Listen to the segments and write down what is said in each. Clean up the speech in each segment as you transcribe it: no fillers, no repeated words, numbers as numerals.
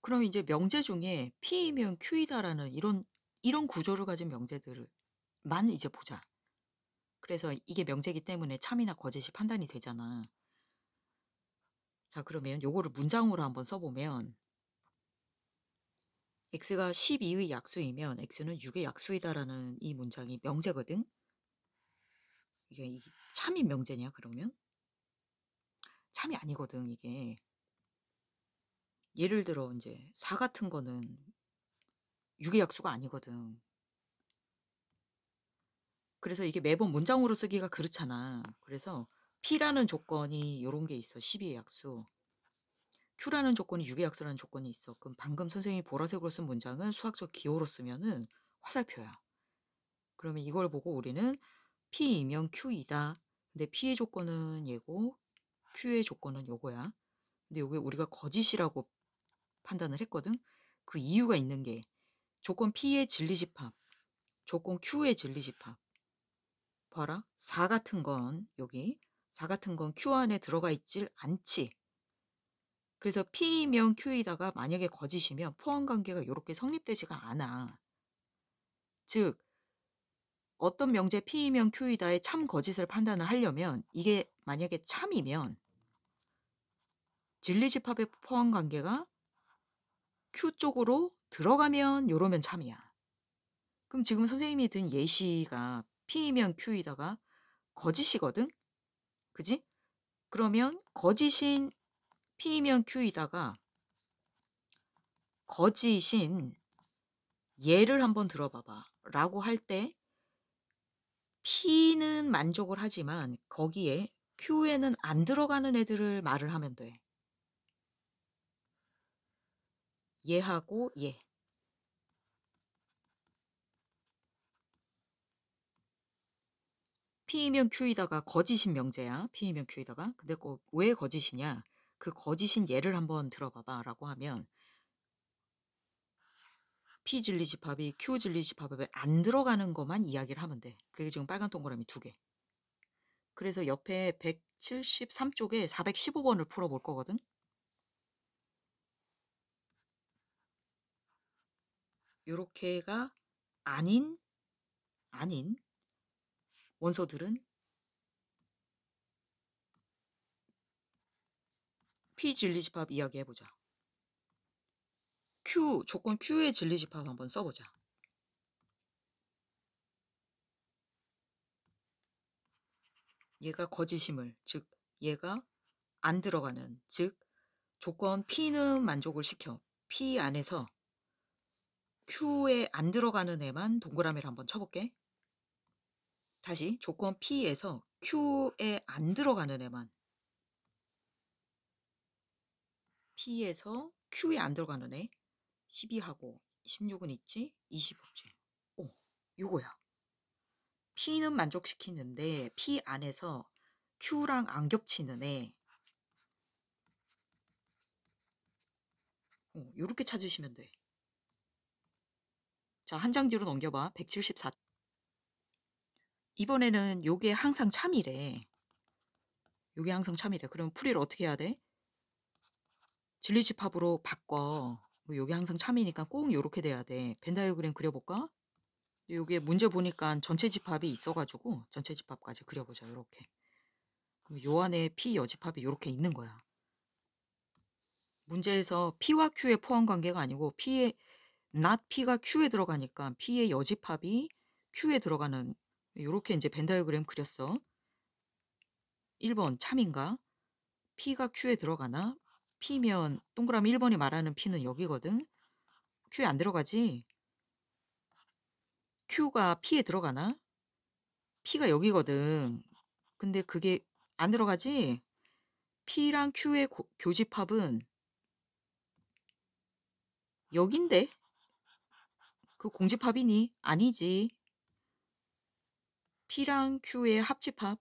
그럼 이제 명제 중에 P이면 Q이다라는 이런 구조를 가진 명제들만 이제 보자. 그래서 이게 명제이기 때문에 참이나 거짓이 판단이 되잖아. 자, 그러면 요거를 문장으로 한번 써보면 x가 12의 약수이면 x는 6의 약수이다라는 이 문장이 명제거든. 이게 참이 명제냐 그러면? 참이 아니거든 이게. 예를 들어 이제 4 같은 거는 6의 약수가 아니거든. 그래서 이게 매번 문장으로 쓰기가 그렇잖아. 그래서 P라는 조건이 요런 게 있어. 12의 약수. Q라는 조건이 6의 약수라는 조건이 있어. 그럼 방금 선생님이 보라색으로 쓴 문장은 수학적 기호로 쓰면은 화살표야. 그러면 이걸 보고 우리는 P이면 Q이다. 근데 P의 조건은 얘고 Q의 조건은 요거야. 근데 요게 우리가 거짓이라고 판단을 했거든. 그 이유가 있는 게 조건 P의 진리집합, 조건 Q의 진리집합. 봐라. 4 같은 건 여기 4 같은 건 Q 안에 들어가 있질 않지. 그래서 P이면 Q이다가 만약에 거짓이면 포함관계가 이렇게 성립되지가 않아. 즉 어떤 명제 P이면 Q이다의 참 거짓을 판단을 하려면 이게 만약에 참이면 진리집합의 포함관계가 Q 쪽으로 들어가면 요러면 참이야. 그럼 지금 선생님이 든 예시가 P이면 Q이다가 거짓이거든? 그지? 그러면 거짓인 P이면 Q이다가 거짓인 예를 한번 들어봐봐 라고 할 때 P는 만족을 하지만 거기에 Q에는 안 들어가는 애들을 말을 하면 돼. 예하고 예. P이면 Q이다가 거짓인 명제야. P이면 Q이다가. 근데 꼭 왜 거짓이냐? 그 거짓인 예를 한번 들어봐봐 라고 하면 P 진리집합이 Q 진리집합에 안 들어가는 것만 이야기를 하면 돼. 그게 지금 빨간 동그라미 2개. 그래서 옆에 173쪽에 415번을 풀어볼 거거든. 요렇게가 아닌 원소들은 P 진리집합 이야기해보자. 조건 Q의 진리집합 한번 써보자. 얘가 거짓임을, 즉 얘가 안 들어가는, 즉 조건 P는 만족을 시켜. P 안에서 Q에 안 들어가는 애만 동그라미를 한번 쳐볼게. 다시 조건 P에서 Q에 안 들어가는 애만, P에서 Q에 안 들어가는 애 12하고 16은 있지? 20 없지? 오, 요거야. P는 만족시키는데 P 안에서 Q랑 안 겹치는 애. 요렇게 찾으시면 돼. 자, 한 장 뒤로 넘겨봐. 174. 이번에는 요게 항상 참이래. 요게 항상 참이래. 그럼 풀이를 어떻게 해야 돼? 진리집합으로 바꿔. 요게 항상 참이니까 꼭 요렇게 돼야 돼. 벤 다이어그램 그려볼까? 요게 문제 보니까 전체 집합이 있어가지고 전체 집합까지 그려보자. 요렇게. 그럼 요 안에 P 여집합이 요렇게 있는 거야. 문제에서 P와 Q의 포함 관계가 아니고 not P가 Q에 들어가니까 P의 여집합이 Q에 들어가는 요렇게 이제 벤 다이어그램 그렸어. 1번 참인가? P가 Q에 들어가나? P면 동그라미 1번이 말하는 P는 여기거든. Q에 안 들어가지? Q가 P에 들어가나? P가 여기거든. 근데 그게 안 들어가지? P랑 Q의 교집합은 여긴데? 그 공집합이니? 아니지. P랑 Q의 합집합.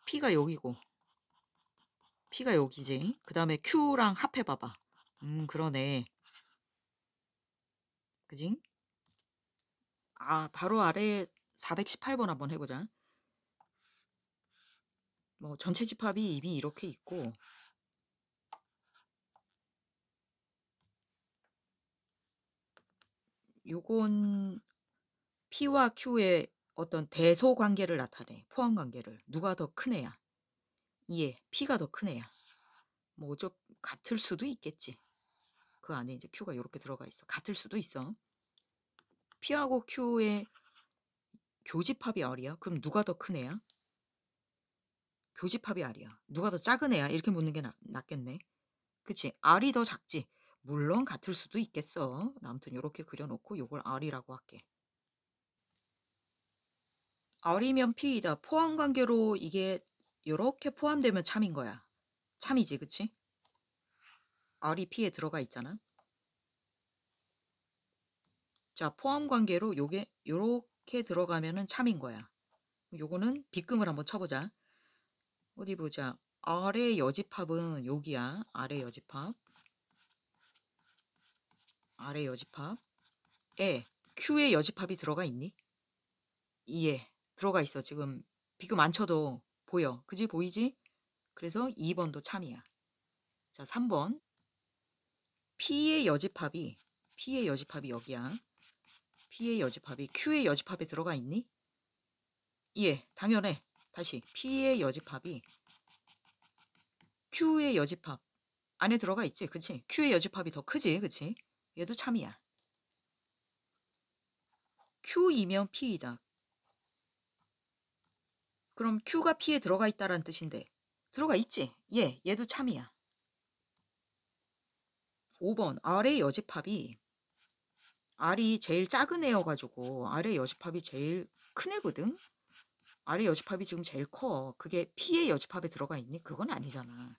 P가 여기고 P가 여기지. 그 다음에 Q랑 합해봐봐. 그러네. 그지? 아, 바로 아래 418번 한번 해보자. 뭐 전체 집합이 이미 이렇게 있고 요건 P와 Q의 어떤 대소 관계를 나타내. 포함 관계를. 누가 더 큰 애야? 이해. P가 더 큰 애야. 뭐 같을 수도 있겠지. 그 안에 이제 Q가 이렇게 들어가 있어. 같을 수도 있어. P하고 Q의 교집합이 R이야. 그럼 누가 더 큰 애야? 교집합이 R이야. 누가 더 작은 애야? 이렇게 묻는 게 낫겠네. 그치? R이 더 작지. 물론 같을 수도 있겠어. 아무튼 이렇게 그려놓고 요걸 R이라고 할게. R이면 P이다. 포함 관계로 이게 이렇게 포함되면 참인 거야. 참이지, 그치? R이 P에 들어가 있잖아. 자, 포함 관계로 요게 요렇게 들어가면은 참인 거야. 요거는 빗금을 한번 쳐보자. 어디 보자. R의 여집합은 여기야. R의 여집합. R의 여집합에 Q의 여집합이 들어가 있니? 예, 들어가 있어. 지금 빗금 안 쳐도 보여. 그지? 보이지? 그래서 2번도 참이야. 자, 3번. P의 여집합이 여기야. P의 여집합이 Q의 여집합에 들어가 있니? 예, 당연해. 다시 P의 여집합이 Q의 여집합 안에 들어가 있지. 그치? Q의 여집합이 더 크지. 그치? 얘도 참이야. Q이면 P이다. 그럼 Q가 P에 들어가 있다라는 뜻인데 들어가 있지? 예, 얘도 참이야. 5번. R의 여집합이 R이 제일 작은 애여가지고 R의 여집합이 제일 큰 애거든? R의 여집합이 지금 제일 커. 그게 P의 여집합에 들어가 있니? 그건 아니잖아.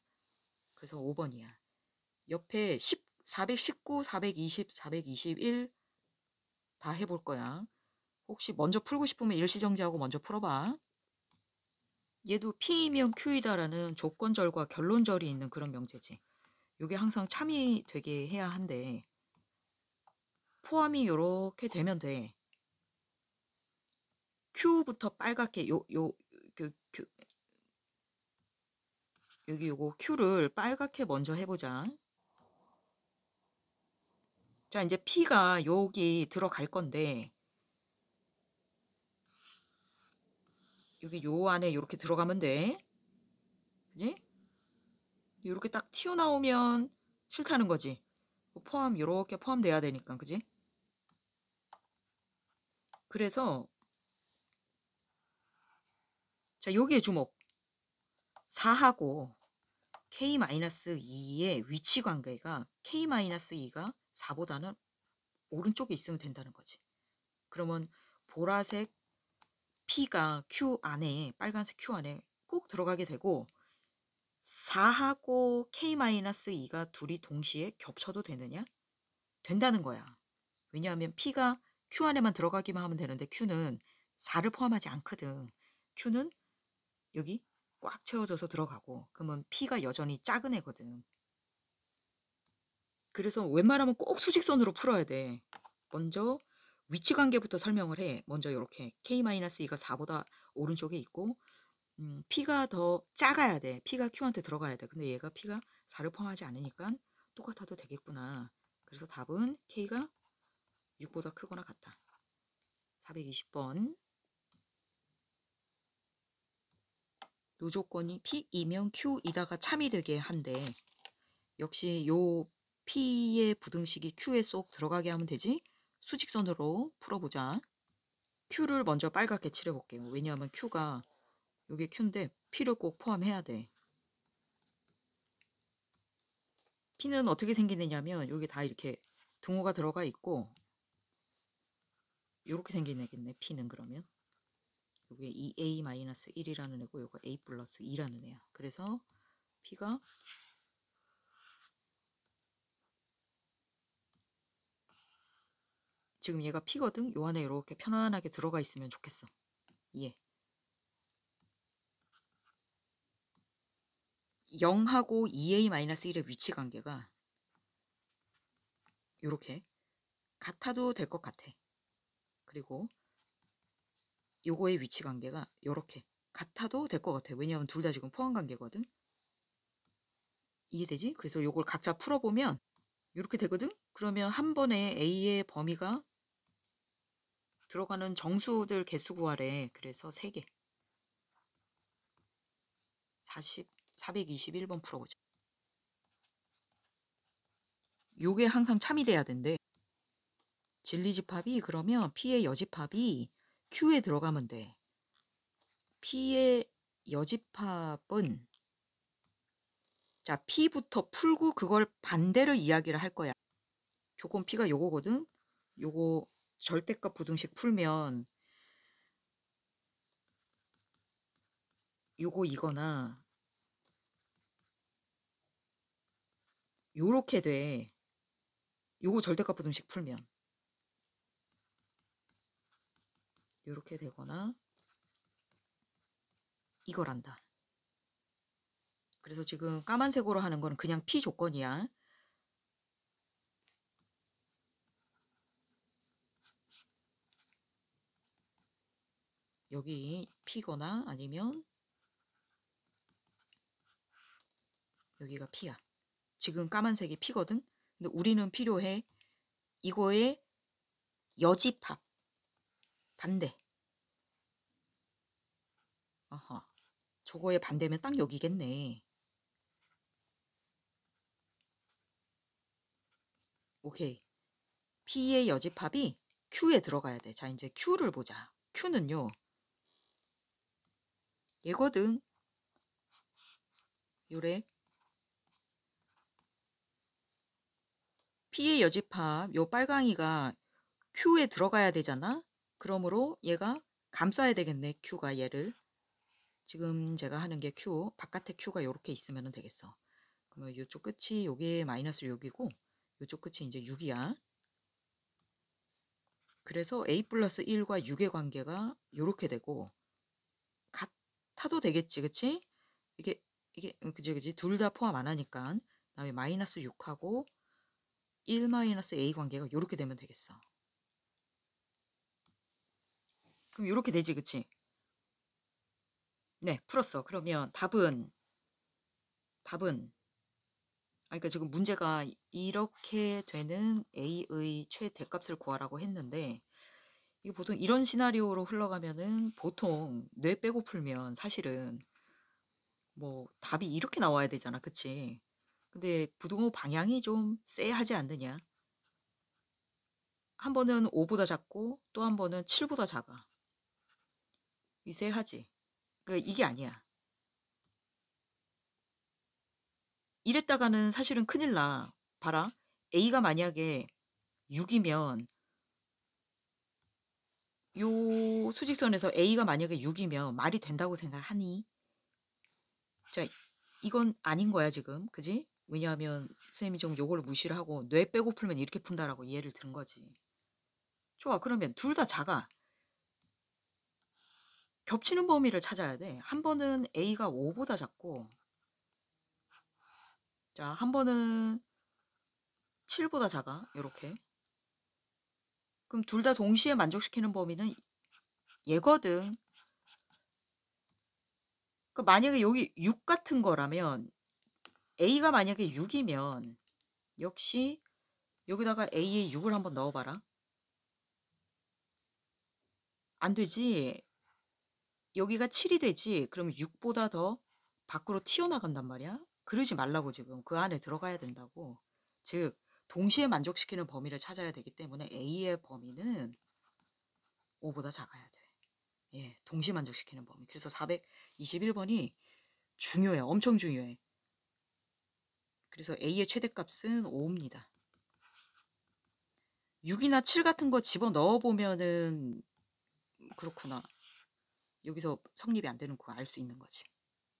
그래서 5번이야. 옆에 419, 420, 421 다 해볼 거야. 혹시 먼저 풀고 싶으면 일시정지하고 먼저 풀어봐. 얘도 P이면 Q이다라는 조건절과 결론절이 있는 그런 명제지. 이게 항상 참이 되게 해야 한데 포함이 이렇게 되면 돼. Q부터 빨갛게 여기 요거 Q를 빨갛게 먼저 해보자. 자, 이제 P가 여기 들어갈 건데 여기 요 안에 이렇게 들어가면 돼. 그지? 이렇게 딱 튀어나오면 싫다는 거지. 포함 이렇게 포함돼야 되니까. 그지? 그래서 자, 여기에 주목. 4하고 K-2의 위치 관계가 K-2가 4보다는 오른쪽에 있으면 된다는 거지. 그러면 보라색 P가 Q 안에, 빨간색 Q 안에 꼭 들어가게 되고 4하고 K-2가 둘이 동시에 겹쳐도 되느냐? 된다는 거야. 왜냐하면 P가 Q 안에만 들어가기만 하면 되는데 Q는 4를 포함하지 않거든. Q는 여기 꽉 채워져서 들어가고 그러면 P가 여전히 작은 애거든. 그래서 웬만하면 꼭 수직선으로 풀어야 돼. 먼저 위치 관계부터 설명을 해. 먼저 이렇게 K-2가 4보다 오른쪽에 있고 P가 더 작아야 돼. P가 Q한테 들어가야 돼. 근데 얘가 P가 4를 포함하지 않으니까 똑같아도 되겠구나. 그래서 답은 K가 6보다 크거나 같다. 420번. 노조건이 P이면 Q이다가 참이 되게 한데 역시 요 P의 부등식이 Q에 쏙 들어가게 하면 되지. 수직선으로 풀어보자. Q를 먼저 빨갛게 칠해볼게요. 왜냐하면 Q가 여기 Q인데 P를 꼭 포함해야 돼. P는 어떻게 생기느냐면 여기 다 이렇게 등호가 들어가 있고 이렇게 생기겠네. P는 그러면 여기 2A-1이라는 애고 요거 A 플러스 2라는 애야. 그래서 P가 지금 얘가 P거든. 요 안에 이렇게 편안하게 들어가 있으면 좋겠어. 예. 0하고 2A-1의 위치 관계가 이렇게 같아도 될 것 같아. 그리고 요거의 위치 관계가 이렇게 같아도 될 것 같아. 왜냐하면 둘 다 지금 포함 관계거든. 이해되지? 그래서 요걸 각자 풀어보면 이렇게 되거든. 그러면 한 번에 A의 범위가 들어가는 정수들 개수 구하래. 그래서 3개. 421번 풀어보자. 요게 항상 참이 돼야 된대. 진리집합이 그러면 P의 여집합이 Q에 들어가면 돼. P의 여집합은 자, P부터 풀고 그걸 반대를 이야기를 할 거야. 조건 P가 요거거든. 요거 절대값 부등식 풀면 요거 이거나 요렇게 돼. 요거 절대값 부등식 풀면 요렇게 되거나 이거란다. 그래서 지금 까만색으로 하는 거는 그냥 P 조건이야. 여기 P거나 아니면 여기가 P야. 지금 까만색이 P거든. 근데 우리는 필요해. 이거의 여집합. 반대. 아하. 저거의 반대면 딱 여기겠네. 오케이. P의 여집합이 Q에 들어가야 돼. 자, 이제 Q를 보자. Q는요. 얘거든. 요래. P의 여집합 요 빨강이가 Q에 들어가야 되잖아. 그러므로 얘가 감싸야 되겠네. Q가 얘를. 지금 제가 하는 게 Q. 바깥에 Q가 이렇게 있으면 되겠어. 그러면 이쪽 끝이 요게 마이너스 6이고 이쪽 끝이 이제 6이야. 그래서 A 플러스 1과 6의 관계가 요렇게 되고 같아도 되겠지. 그치? 이게 그지 둘 다 포함 안 하니까. 그다음에 마이너스 6하고 1 마이너스 A 관계가 요렇게 되면 되겠어. 그럼 요렇게 되지. 그치? 네, 풀었어. 그러면 답은 그러니까 지금 문제가 이렇게 되는 A의 최대값을 구하라고 했는데 이게 보통 이런 시나리오로 흘러가면은 보통 뇌 빼고 풀면 사실은 뭐 답이 이렇게 나와야 되잖아. 그치? 근데 부등호 방향이 좀 쎄하지 않느냐? 한 번은 5보다 작고 또 한 번은 7보다 작아. 이 쎄하지? 그러니까 이게 아니야. 이랬다가는 사실은 큰일 나. 봐라. A가 만약에 6이면 요 수직선에서 A가 만약에 6이면 말이 된다고 생각하니? 자, 이건 아닌 거야 지금. 그지? 왜냐하면 선생님이 지금 요거를 무시를 하고 뇌 빼고 풀면 이렇게 푼다라고 이해를 든 거지. 좋아. 그러면 둘 다 작아. 겹치는 범위를 찾아야 돼. 한 번은 A가 5보다 작고 자, 한 번은 7보다 작아. 요렇게. 그럼 둘 다 동시에 만족시키는 범위는 얘거든. 그 만약에 여기 6 같은 거라면 A가 만약에 6이면 역시 여기다가 A에 6을 한번 넣어봐라. 안 되지. 여기가 7이 되지. 그럼 6보다 더 밖으로 튀어나간단 말이야. 그러지 말라고 지금. 그 안에 들어가야 된다고. 즉 동시에 만족시키는 범위를 찾아야 되기 때문에 A의 범위는 5보다 작아야 돼. 예, 동시에 만족시키는 범위. 그래서 421번이 중요해. 엄청 중요해. 그래서 A의 최대값은 5입니다. 6이나 7 같은 거 집어넣어 보면은 그렇구나. 여기서 성립이 안 되는 거 알 수 있는 거지.